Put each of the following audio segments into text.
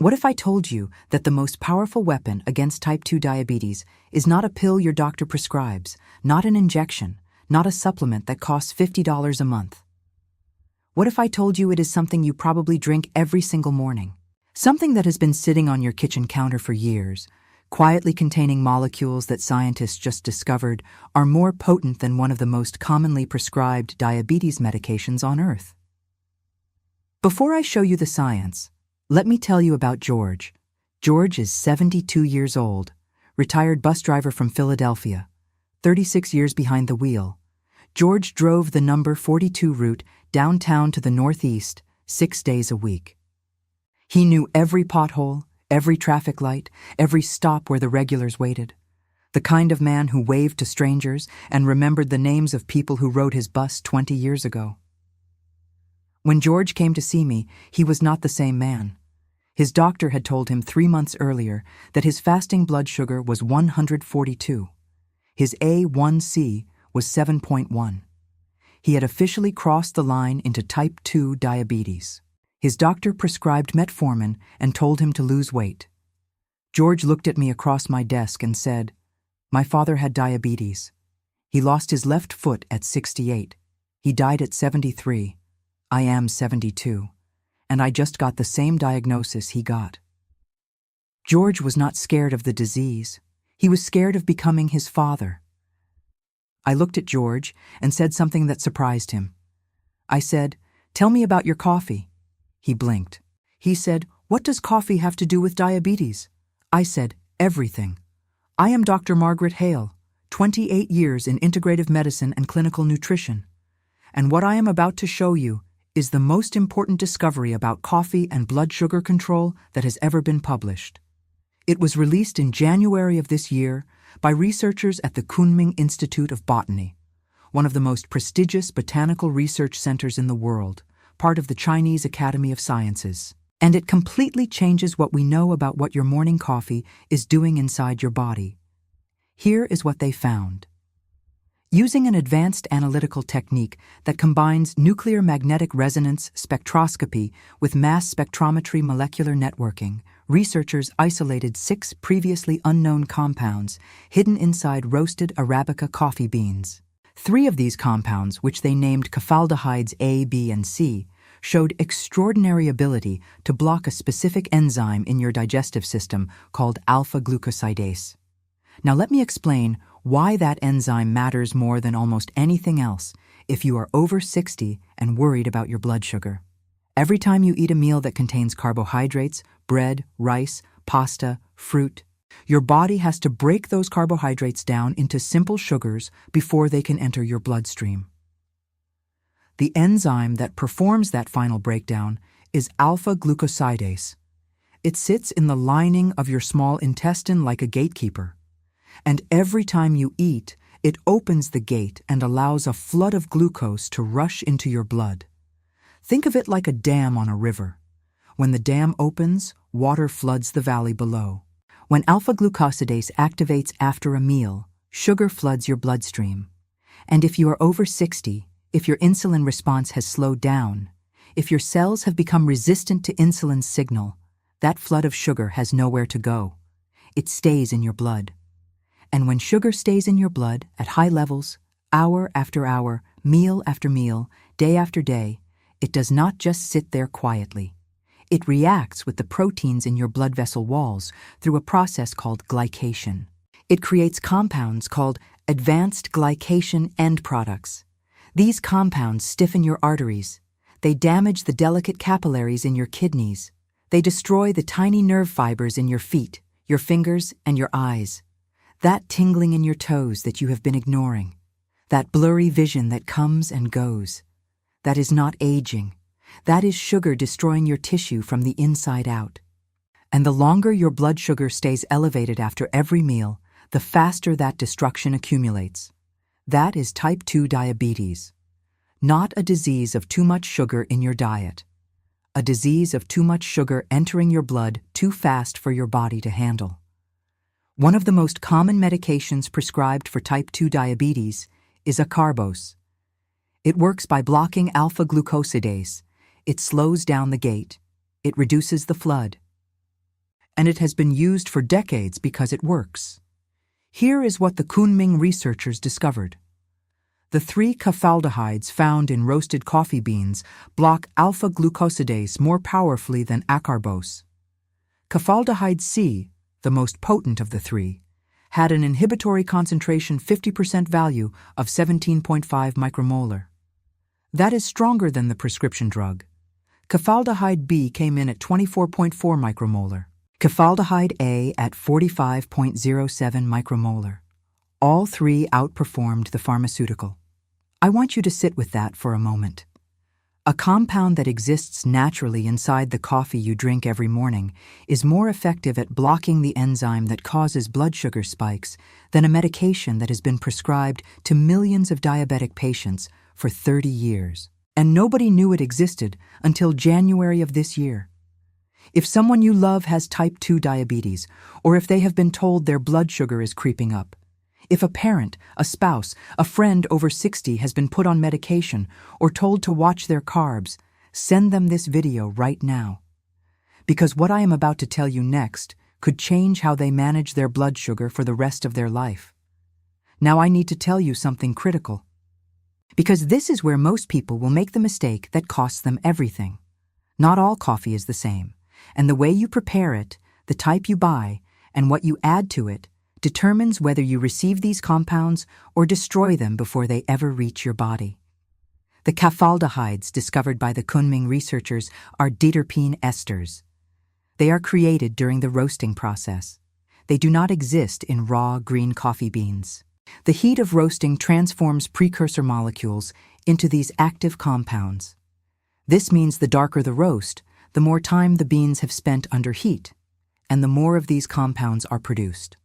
What if I told you that the most powerful weapon against type 2 diabetes is not a pill your doctor prescribes, not an injection, not a supplement that costs $50 a month? What if I told you it is something you probably drink every single morning? Something that has been sitting on your kitchen counter for years, quietly containing molecules that scientists just discovered are more potent than one of the most commonly prescribed diabetes medications on Earth. Before I show you the science, let me tell you about George. George is 72 years old, retired bus driver from Philadelphia, 36 years behind the wheel. George drove the number 42 route downtown to the Northeast 6 days a week. He knew every pothole, every traffic light, every stop where the regulars waited. The kind of man who waved to strangers and remembered the names of people who rode his bus 20 years ago. When George came to see me, he was not the same man. His doctor had told him 3 months earlier that his fasting blood sugar was 142. His A1C was 7.1. He had officially crossed the line into type 2 diabetes. His doctor prescribed metformin and told him to lose weight. George looked at me across my desk and said, "My father had diabetes. He lost his left foot at 68. He died at 73. I am 72. And I just got the same diagnosis he got." George was not scared of the disease. He was scared of becoming his father. I looked at George and said something that surprised him. I said, "Tell me about your coffee." He blinked. He said, "What does coffee have to do with diabetes?" I said, "Everything. I am Dr. Margaret Hale, 28 years in integrative medicine and clinical nutrition. And what I am about to show you is the most important discovery about coffee and blood sugar control that has ever been published. It was released in January of this year by researchers at the Kunming Institute of Botany, one of the most prestigious botanical research centers in the world, part of the Chinese Academy of Sciences. And it completely changes what we know about what your morning coffee is doing inside your body. Here is what they found. Using an advanced analytical technique that combines nuclear magnetic resonance spectroscopy with mass spectrometry molecular networking, researchers isolated 6 previously unknown compounds hidden inside roasted Arabica coffee beans. 3 of these compounds, which they named caffaldehydes A, B, and C, showed extraordinary ability to block a specific enzyme in your digestive system called Alpha-glucosidase. Now let me explain why that enzyme matters more than almost anything else if you are over 60 and worried about your blood sugar. Every time you eat a meal that contains carbohydrates, bread, rice, pasta, fruit, your body has to break those carbohydrates down into simple sugars before they can enter your bloodstream. The enzyme that performs that final breakdown is alpha-glucosidase. It sits in the lining of your small intestine like a gatekeeper. And every time you eat, it opens the gate and allows a flood of glucose to rush into your blood. Think of it like a dam on a river. When the dam opens, water floods the valley below. When alpha-glucosidase activates after a meal, sugar floods your bloodstream. And if you are over 60, if your insulin response has slowed down, if your cells have become resistant to insulin's signal, that flood of sugar has nowhere to go. It stays in your blood. And when sugar stays in your blood at high levels, hour after hour, meal after meal, day after day, it does not just sit there quietly. It reacts with the proteins in your blood vessel walls through a process called glycation. It creates compounds called advanced glycation end products. These compounds stiffen your arteries. They damage the delicate capillaries in your kidneys. They destroy the tiny nerve fibers in your feet, your fingers, and your eyes. That tingling in your toes that you have been ignoring, that blurry vision that comes and goes, that is not aging. That is sugar destroying your tissue from the inside out. And the longer your blood sugar stays elevated after every meal, the faster that destruction accumulates. That is type 2 diabetes. Not a disease of too much sugar in your diet. A disease of too much sugar entering your blood too fast for your body to handle. One of the most common medications prescribed for type 2 diabetes is Acarbose. It works by blocking alpha-glucosidase. It slows down the gate. It reduces the flood. and it has been used for decades because it works. Here is what the Kunming researchers discovered. The 3 caffaldehydes found in roasted coffee beans block alpha-glucosidase more powerfully than Acarbose. Caffaldehyde C, the most potent of the 3, had an inhibitory concentration 50% value of 17.5 micromolar. That is stronger than the prescription drug. Caffaldehyde B came in at 24.4 micromolar. Caffaldehyde A at 45.07 micromolar. All 3 outperformed the pharmaceutical. I want you to sit with that for a moment. A compound that exists naturally inside the coffee you drink every morning is more effective at blocking the enzyme that causes blood sugar spikes than a medication that has been prescribed to millions of diabetic patients for 30 years. And nobody knew it existed until January of this year. If someone you love has type 2 diabetes, or if they have been told their blood sugar is creeping up, if a parent, a spouse, a friend over 60 has been put on medication or told to watch their carbs, send them this video right now. Because what I am about to tell you next could change how they manage their blood sugar for the rest of their life. Now I need to tell you something critical. Because this is where most people will make the mistake that costs them everything. Not all coffee is the same, and the way you prepare it, the type you buy, and what you add to it determines whether you receive these compounds or destroy them before they ever reach your body. The caffaldehydes discovered by the Kunming researchers are deuterpene esters. They are created during the roasting process. They do not exist in raw green coffee beans. The heat of roasting transforms precursor molecules into these active compounds. This means the darker the roast, the more time the beans have spent under heat, and the more of these compounds are produced.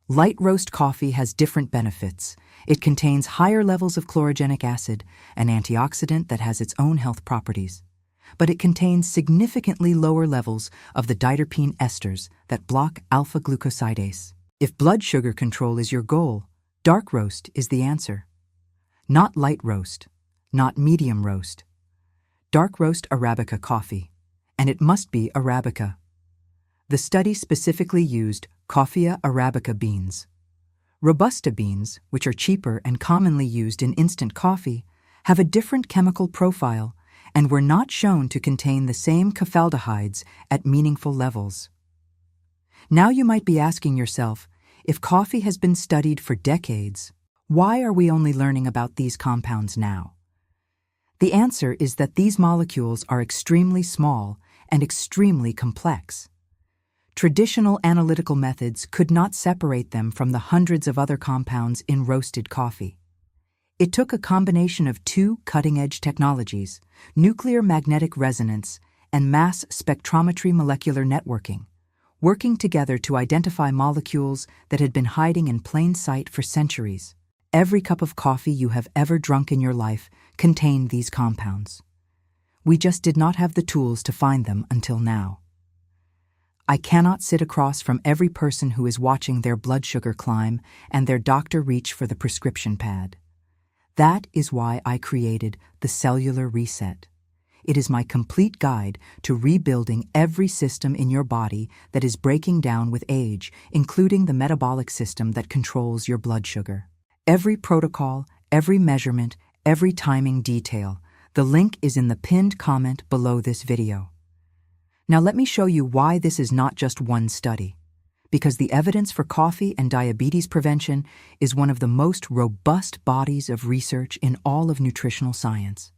Light roast coffee has different benefits. It contains higher levels of chlorogenic acid, an antioxidant that has its own health properties. But it contains significantly lower levels of the deuterpene esters that block alpha-glucosidase. If blood sugar control is your goal, dark roast is the answer. Not light roast, not medium roast. Dark roast Arabica coffee, and it must be Arabica. The study specifically used Coffea Arabica beans. Robusta beans, which are cheaper and commonly used in instant coffee, have a different chemical profile and were not shown to contain the same caffaldehydes at meaningful levels. Now you might be asking yourself, if coffee has been studied for decades, why are we only learning about these compounds now? The answer is that these molecules are extremely small and extremely complex. Traditional analytical methods could not separate them from the hundreds of other compounds in roasted coffee. It took a combination of 2 cutting-edge technologies, nuclear magnetic resonance and mass spectrometry molecular networking, working together to identify molecules that had been hiding in plain sight for centuries. Every cup of coffee you have ever drunk in your life contained these compounds. We just did not have the tools to find them until now. I cannot sit across from every person who is watching their blood sugar climb and their doctor reach for the prescription pad. That is why I created the Cellular Reset. It is my complete guide to rebuilding every system in your body that is breaking down with age, including the metabolic system that controls your blood sugar. Every protocol, every measurement, every timing detail. The link is in the pinned comment below this video. Now let me show you why this is not just one study. Because the evidence for coffee and diabetes prevention is one of the most robust bodies of research in all of nutritional science.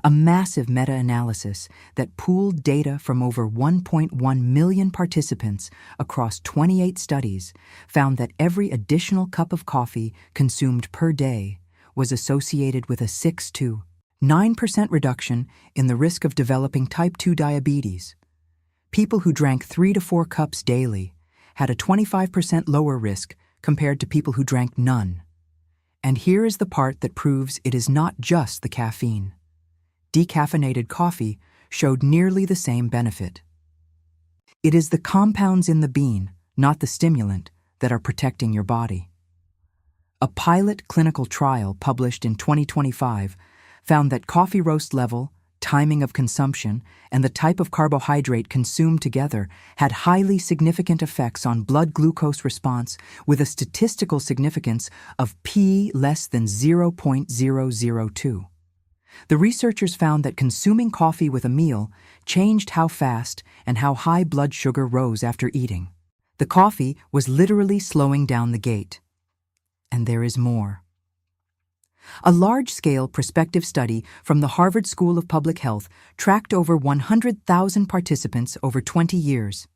A massive meta-analysis that pooled data from over 1.1 million participants across 28 studies found that every additional cup of coffee consumed per day was associated with a 6 to 9% reduction in the risk of developing type 2 diabetes. People who drank 3 to 4 cups daily had a 25% lower risk compared to people who drank none. And here is the part that proves it is not just the caffeine. Decaffeinated coffee showed nearly the same benefit. It is the compounds in the bean, not the stimulant, that are protecting your body. A pilot clinical trial published in 2025 found that coffee roast level, timing of consumption, and the type of carbohydrate consumed together had highly significant effects on blood glucose response with a statistical significance of p less than 0.002. The researchers found that consuming coffee with a meal changed how fast and how high blood sugar rose after eating. The coffee was literally slowing down the gait. And there is more. A large-scale prospective study from the Harvard School of Public Health tracked over 100,000 participants over 20 years.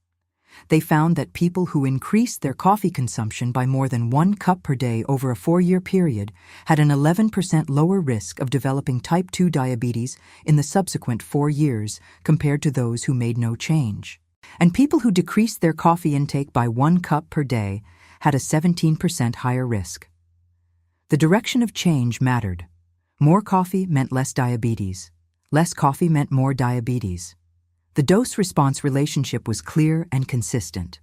They found that people who increased their coffee consumption by more than 1 cup per day over a 4-year period had an 11% lower risk of developing type 2 diabetes in the subsequent 4 years compared to those who made no change. And people who decreased their coffee intake by 1 cup per day had a 17% higher risk. The direction of change mattered. More coffee meant less diabetes. Less coffee meant more diabetes. The dose-response relationship was clear and consistent.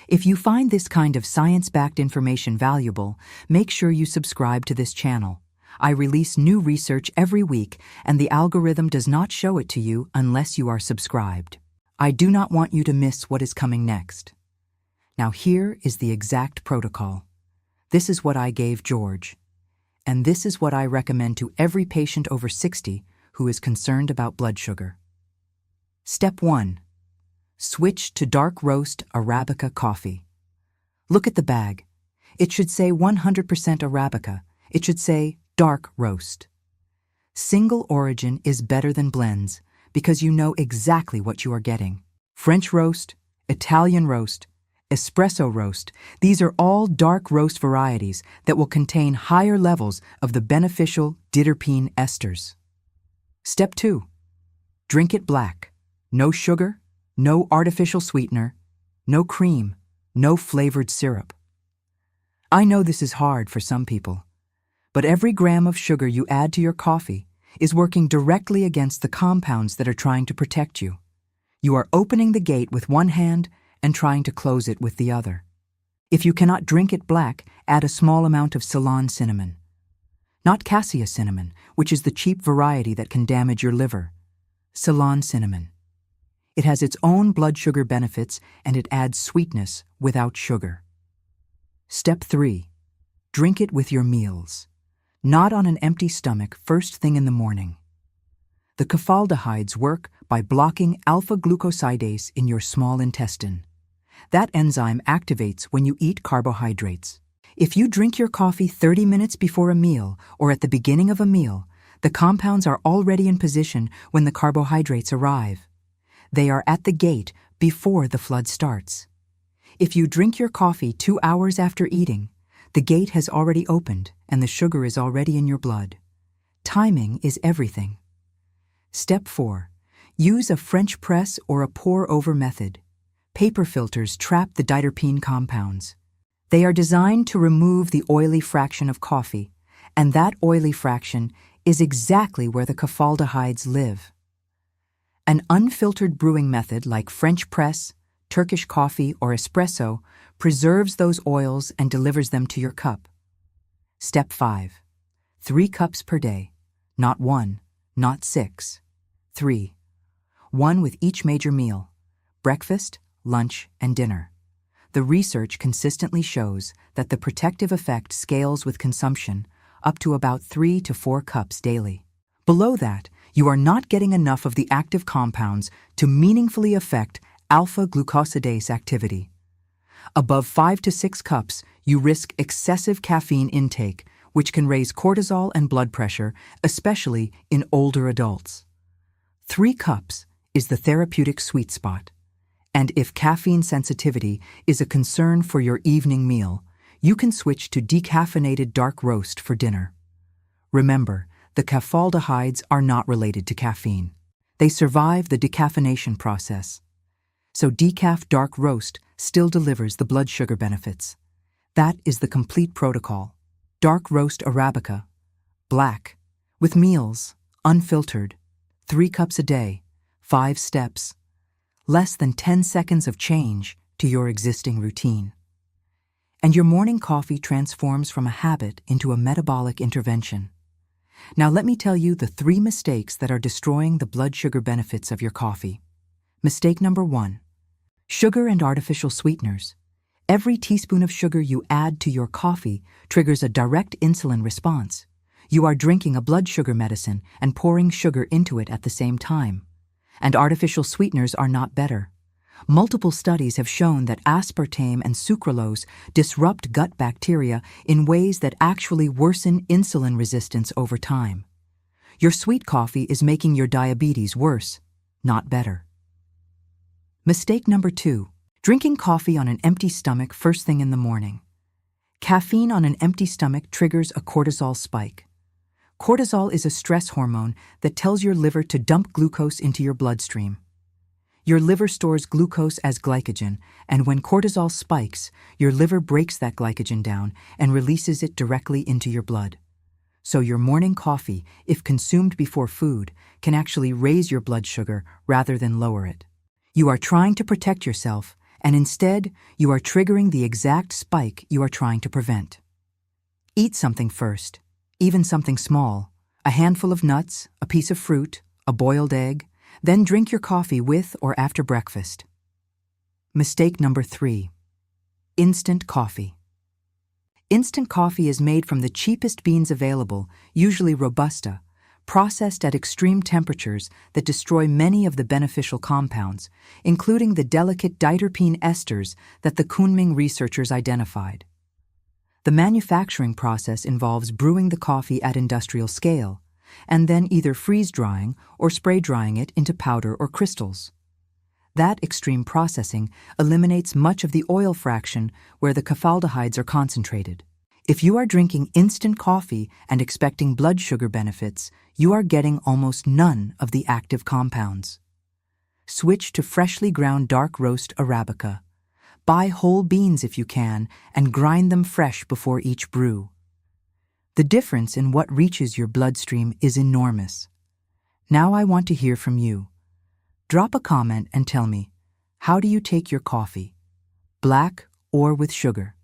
If you find this kind of science-backed information valuable, make sure you subscribe to this channel. I release new research every week, and the algorithm does not show it to you unless you are subscribed. I do not want you to miss what is coming next. Now here is the exact protocol. This is what I gave George. And this is what I recommend to every patient over 60 who is concerned about blood sugar. Step 1. Switch to dark roast Arabica coffee. Look at the bag. It should say 100% Arabica. It should say dark roast. Single origin is better than blends because you know exactly what you are getting. French roast, Italian roast, espresso roast, these are all dark roast varieties that will contain higher levels of the beneficial diterpene esters. Step 2. Drink it black. No sugar, no artificial sweetener, no cream, no flavored syrup. I know this is hard for some people, but every gram of sugar you add to your coffee is working directly against the compounds that are trying to protect you. You are opening the gate with one hand and trying to close it with the other. If you cannot drink it black, add a small amount of Ceylon cinnamon. Not cassia cinnamon, which is the cheap variety that can damage your liver. Ceylon cinnamon. It has its own blood sugar benefits and it adds sweetness without sugar. Step 3. Drink it with your meals. Not on an empty stomach first thing in the morning. The caffaldehydes work by blocking alpha-glucosidase in your small intestine. That enzyme activates when you eat carbohydrates. If you drink your coffee 30 minutes before a meal or at the beginning of a meal, the compounds are already in position when the carbohydrates arrive. They are at the gate before the flood starts. If you drink your coffee 2 hours after eating, the gate has already opened and the sugar is already in your blood. Timing is everything. Step 4. Use a French press or a pour-over method. Paper filters trap the diterpene compounds. They are designed to remove the oily fraction of coffee, and that oily fraction is exactly where the caffaldehydes live. An unfiltered brewing method like French press, Turkish coffee, or espresso preserves those oils and delivers them to your cup. Step 5. 3 cups per day. Not 1, not 6. 3. 1 with each major meal. Breakfast, lunch, and dinner. The research consistently shows that the protective effect scales with consumption up to about 3 to 4 cups daily. Below that, you are not getting enough of the active compounds to meaningfully affect alpha-glucosidase activity. Above 5 to 6 cups, you risk excessive caffeine intake, which can raise cortisol and blood pressure, especially in older adults. 3 cups is the therapeutic sweet spot. And if caffeine sensitivity is a concern for your evening meal, you can switch to decaffeinated dark roast for dinner. Remember, the caffaldehydes are not related to caffeine. They survive the decaffeination process. So decaf dark roast still delivers the blood sugar benefits. That is the complete protocol. Dark roast Arabica, black, with meals, unfiltered, 3 cups a day, 5 steps. Less than 10 seconds of change to your existing routine. And your morning coffee transforms from a habit into a metabolic intervention. Now let me tell you the 3 mistakes that are destroying the blood sugar benefits of your coffee. Mistake number 1. Sugar and artificial sweeteners. Every teaspoon of sugar you add to your coffee triggers a direct insulin response. You are drinking a blood sugar medicine and pouring sugar into it at the same time. And artificial sweeteners are not better. Multiple studies have shown that aspartame and sucralose disrupt gut bacteria in ways that actually worsen insulin resistance over time. Your sweet coffee is making your diabetes worse, not better. Mistake number 2. Drinking coffee on an empty stomach first thing in the morning. Caffeine on an empty stomach triggers a cortisol spike. Cortisol is a stress hormone that tells your liver to dump glucose into your bloodstream. Your liver stores glucose as glycogen, and when cortisol spikes, your liver breaks that glycogen down and releases it directly into your blood. So your morning coffee, if consumed before food, can actually raise your blood sugar rather than lower it. You are trying to protect yourself, and instead, you are triggering the exact spike you are trying to prevent. Eat something first, even something small, a handful of nuts, a piece of fruit, a boiled egg, then drink your coffee with or after breakfast. Mistake number 3. Instant coffee. Instant coffee is made from the cheapest beans available, usually Robusta, processed at extreme temperatures that destroy many of the beneficial compounds, including the delicate diterpene esters that the Kunming researchers identified. The manufacturing process involves brewing the coffee at industrial scale, and then either freeze-drying or spray-drying it into powder or crystals. That extreme processing eliminates much of the oil fraction where the caffaldehydes are concentrated. If you are drinking instant coffee and expecting blood sugar benefits, you are getting almost none of the active compounds. Switch to freshly ground dark roast Arabica. Buy whole beans if you can and grind them fresh before each brew. The difference in what reaches your bloodstream is enormous. Now I want to hear from you. Drop a comment and tell me, how do you take your coffee? Black or with sugar?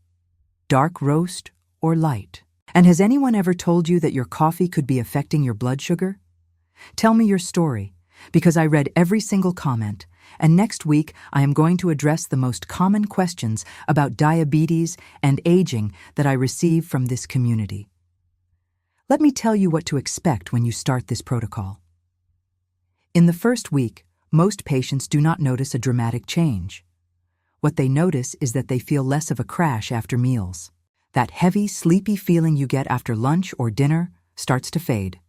Dark roast or light? And has anyone ever told you that your coffee could be affecting your blood sugar? Tell me your story, because I read every single comment, and next week I am going to address the most common questions about diabetes and aging that I receive from this community. Let me tell you what to expect when you start this protocol. In the first week, most patients do not notice a dramatic change. What they notice is that they feel less of a crash after meals. That heavy, sleepy feeling you get after lunch or dinner starts to fade.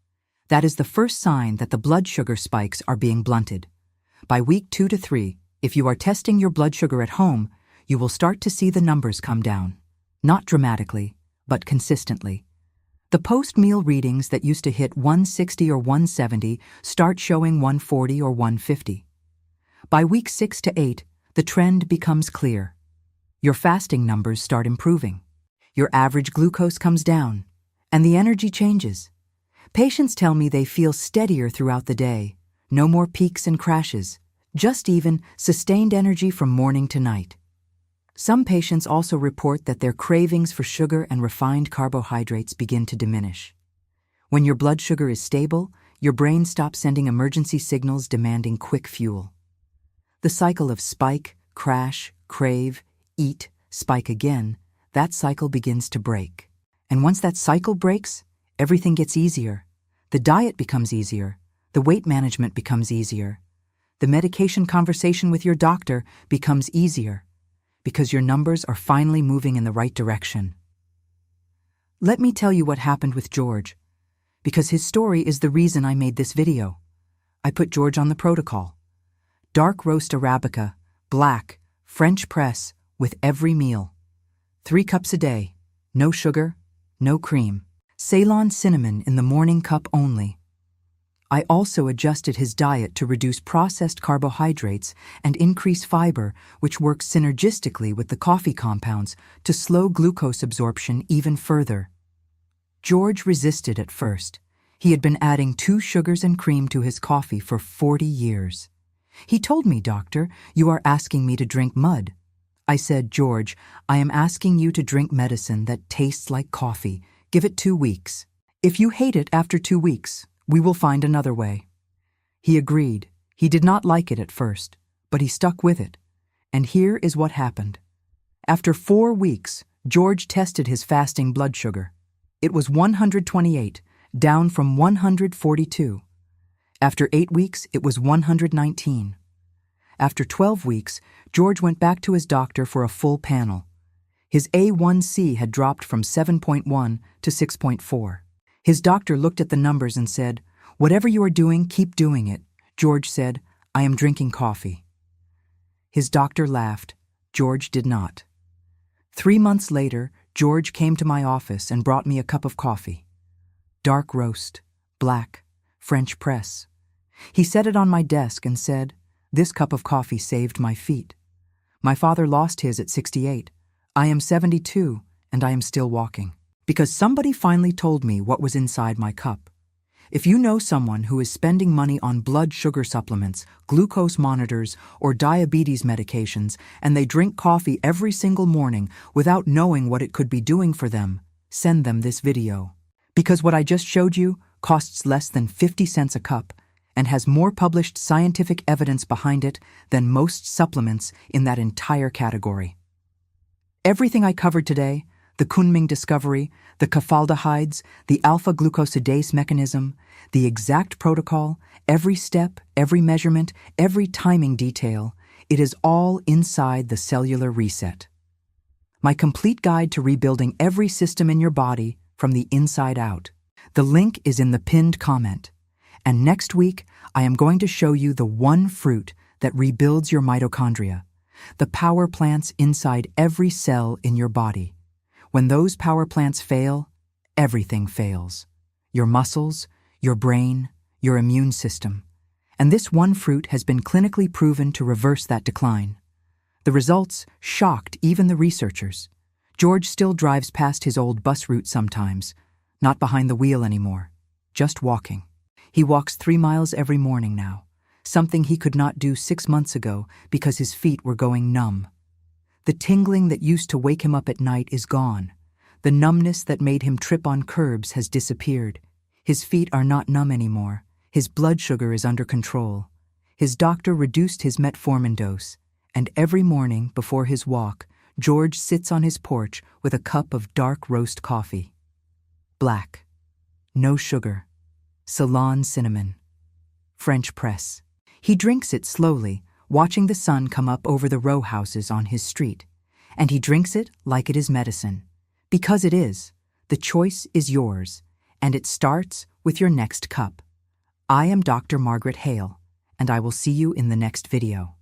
That is the first sign that the blood sugar spikes are being blunted. By week 2 to 3, if you are testing your blood sugar at home, you will start to see the numbers come down. Not dramatically, but consistently. The post-meal readings that used to hit 160 or 170 start showing 140 or 150. By week 6 to 8, the trend becomes clear. Your fasting numbers start improving. Your average glucose comes down, and the energy changes. Patients tell me they feel steadier throughout the day, no more peaks and crashes, just even, sustained energy from morning to night. Some patients also report that their cravings for sugar and refined carbohydrates begin to diminish. When your blood sugar is stable, your brain stops sending emergency signals demanding quick fuel. The cycle of spike, crash, crave, eat, spike again, that cycle begins to break. And once that cycle breaks, everything gets easier. The diet becomes easier. The weight management becomes easier. The medication conversation with your doctor becomes easier, because your numbers are finally moving in the right direction. Let me tell you what happened with George, because his story is the reason I made this video. I put George on the protocol. Dark roast Arabica, black, French press, with every meal. 3 cups a day, no sugar, no cream. Ceylon cinnamon in the morning cup only. I also adjusted his diet to reduce processed carbohydrates and increase fiber, which works synergistically with the coffee compounds to slow glucose absorption even further. George resisted at first. He had been adding 2 sugars and cream to his coffee for 40 years. He told me, "Doctor, you are asking me to drink mud." I said, "George, I am asking you to drink medicine that tastes like coffee. Give it 2 weeks. If you hate it after 2 weeks, we will find another way." He agreed. He did not like it at first, but he stuck with it. And here is what happened. After 4 weeks, George tested his fasting blood sugar. It was 128, down from 142. After 8 weeks, it was 119. After 12 weeks, George went back to his doctor for a full panel. His A1C had dropped from 7.1 to 6.4. His doctor looked at the numbers and said, "Whatever you are doing, keep doing it." George said, "I am drinking coffee." His doctor laughed. George did not. 3 months later, George came to my office and brought me a cup of coffee. Dark roast, black, French press. He set it on my desk and said, "This cup of coffee saved my feet. My father lost his at 68. I am 72, and I am still walking. Because somebody finally told me what was inside my cup." If you know someone who is spending money on blood sugar supplements, glucose monitors, or diabetes medications, and they drink coffee every single morning without knowing what it could be doing for them, send them this video. Because what I just showed you costs less than 50 cents a cup and has more published scientific evidence behind it than most supplements in that entire category. Everything I covered today, the Kunming discovery, the caffaldehydes, the alpha-glucosidase mechanism, the exact protocol, every step, every measurement, every timing detail, it is all inside the Cellular Reset. My complete guide to rebuilding every system in your body from the inside out. The link is in the pinned comment. And next week, I am going to show you the one fruit that rebuilds your mitochondria, the power plants inside every cell in your body. When those power plants fail, everything fails. Your muscles, your brain, your immune system. And this one fruit has been clinically proven to reverse that decline. The results shocked even the researchers. George still drives past his old bus route sometimes, not behind the wheel anymore, just walking. He walks 3 miles every morning now, something he could not do 6 months ago because his feet were going numb. The tingling that used to wake him up at night is gone. The numbness that made him trip on curbs has disappeared. His feet are not numb anymore. His blood sugar is under control. His doctor reduced his metformin dose, and every morning before his walk, George sits on his porch with a cup of dark roast coffee. Black. No sugar. Ceylon cinnamon. French press. He drinks it slowly, watching the sun come up over the row houses on his street. And he drinks it like it is medicine. Because it is. The choice is yours, and it starts with your next cup. I am Dr. Margaret Hale, and I will see you in the next video.